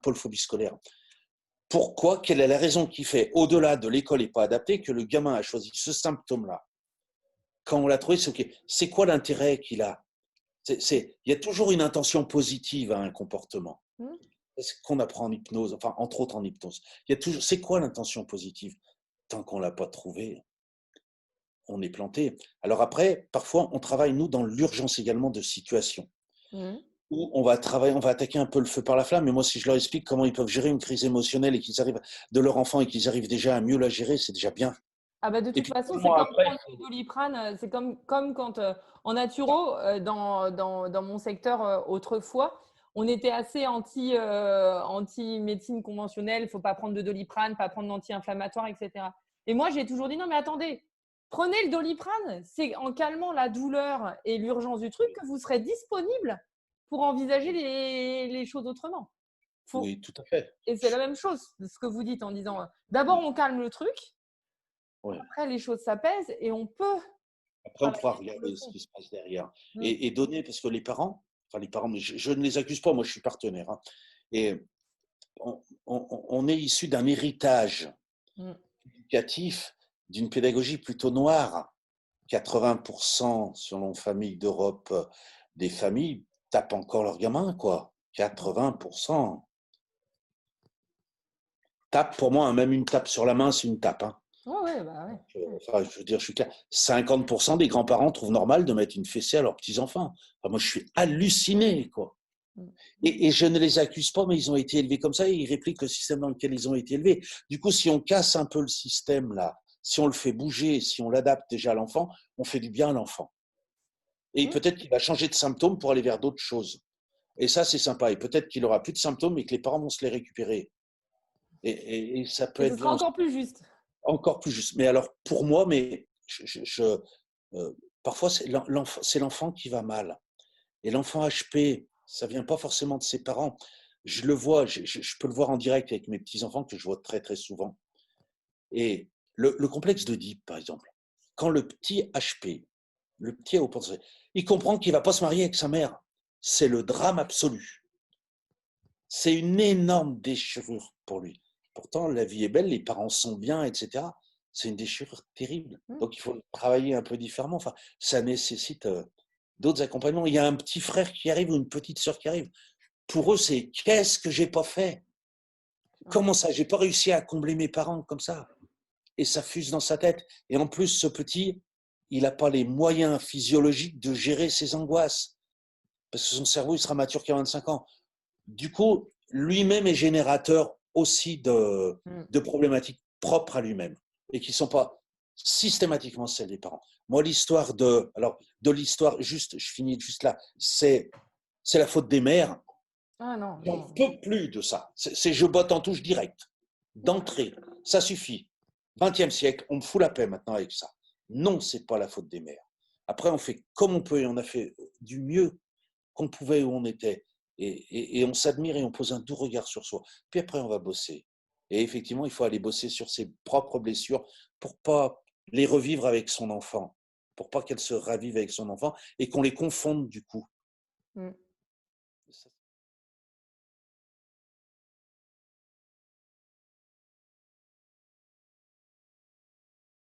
pôle-phobie scolaire. Pourquoi? Quelle est la raison qui fait, au-delà de l'école n'est pas adaptée, que le gamin a choisi ce symptôme-là? Quand on l'a trouvé, c'est OK. C'est quoi l'intérêt qu'il a? Il y a toujours une intention positive à un comportement. Mmh. C'est ce qu'on apprend en hypnose, enfin, entre autres en hypnose. Il y a toujours, c'est quoi l'intention positive? Tant qu'on ne l'a pas trouvée, on est planté. Alors après, parfois, on travaille, nous, dans l'urgence également de situation. Mmh. Où on va travailler, on va attaquer un peu le feu par la flamme. Mais moi, si je leur explique comment ils peuvent gérer une crise émotionnelle et qu'ils arrivent de leur enfant et qu'ils arrivent déjà à mieux la gérer, c'est déjà bien. Ah bah, de Et toute puis, façon, c'est moi, comme après, prendre du Doliprane, c'est comme quand, en naturo, dans mon secteur, autrefois, on était assez anti-médecine conventionnelle. Il ne faut pas prendre de Doliprane, pas prendre d'anti-inflammatoire et cetera. Et moi, j'ai toujours dit: «Non mais attendez, prenez le Doliprane, c'est en calmant la douleur et l'urgence du truc que vous serez disponible pour envisager les choses autrement». Faut oui, tout à fait. Et c'est la même chose, de ce que vous dites en disant, d'abord on calme le truc, Ouais. après les choses s'apaisent et on peut Après, on pourra travailler sur le regarder ce fond. qui se passe derrière Mmh. et donner, parce que les parents, mais je ne les accuse pas, moi, je suis partenaire. Hein, et on est issu d'un héritage Mmh. éducatif, d'une pédagogie plutôt noire. 80% selon Famille d'Europe des familles tapent encore leurs gamins, quoi. 80%. Tape, pour moi, hein, même une tape sur la main, c'est une tape. Hein. Ouais, ouais, bah, ouais. Mmh. Enfin, je veux dire, je suis clair. 50% des grands-parents trouvent normal de mettre une fessée à leurs petits-enfants. Enfin, moi, je suis halluciné, quoi. Mmh. Et je ne les accuse pas, mais ils ont été élevés comme ça et ils répliquent le système dans lequel ils ont été élevés. Du coup, si on casse un peu le système, là, si on le fait bouger, si on l'adapte déjà à l'enfant, on fait du bien à l'enfant. Et Mmh. peut-être qu'il va changer de symptômes pour aller vers d'autres choses. Et ça, c'est sympa. Et peut-être qu'il aura plus de symptômes et que les parents vont se les récupérer. Et ça peut Et ce être sera bien aussi. encore plus juste. Encore plus juste. Mais alors, pour moi, mais parfois, c'est l'enfant qui va mal. Et l'enfant HP, ça vient pas forcément de ses parents. Je le vois, je peux le voir en direct avec mes petits-enfants que je vois très, très souvent. Et le complexe d'Oedipe, par exemple, quand le petit HP, le petit a au pensée, il comprend qu'il va pas se marier avec sa mère. C'est le drame absolu. C'est une énorme déchirure pour lui. Pourtant, la vie est belle, les parents sont bien, etc. C'est une déchirure terrible. Mmh. Donc, il faut travailler un peu différemment. Enfin, ça nécessite d'autres accompagnements. Il y a un petit frère qui arrive ou une petite sœur qui arrive. Pour eux, c'est qu'est-ce que j'ai pas fait? Ouais. Comment ça? J'ai pas réussi à combler mes parents comme ça. Et ça fuse dans sa tête. Et en plus, ce petit, il n'a pas les moyens physiologiques de gérer ses angoisses. Parce que son cerveau, il sera mature qu'à 25 ans. Du coup, lui-même est générateur aussi Mmh. de problématiques propres à lui-même et qui ne sont pas systématiquement celles des parents. Moi, de l'histoire, juste, je finis juste là, c'est la faute des mères. Ah non, J'en non. peux plus de ça. C'est je botte en touche direct, d'entrée. Ça suffit. 20e siècle, on me fout la paix maintenant avec ça. Non, c'est pas la faute des mères. Après, on fait comme on peut et on a fait du mieux qu'on pouvait où on était. Et on s'admire et on pose un doux regard sur soi. Puis après, on va bosser. Et effectivement, il faut aller bosser sur ses propres blessures pour pas les revivre avec son enfant, pour pas qu'elles se ravivent avec son enfant et qu'on les confonde du coup. Mmh.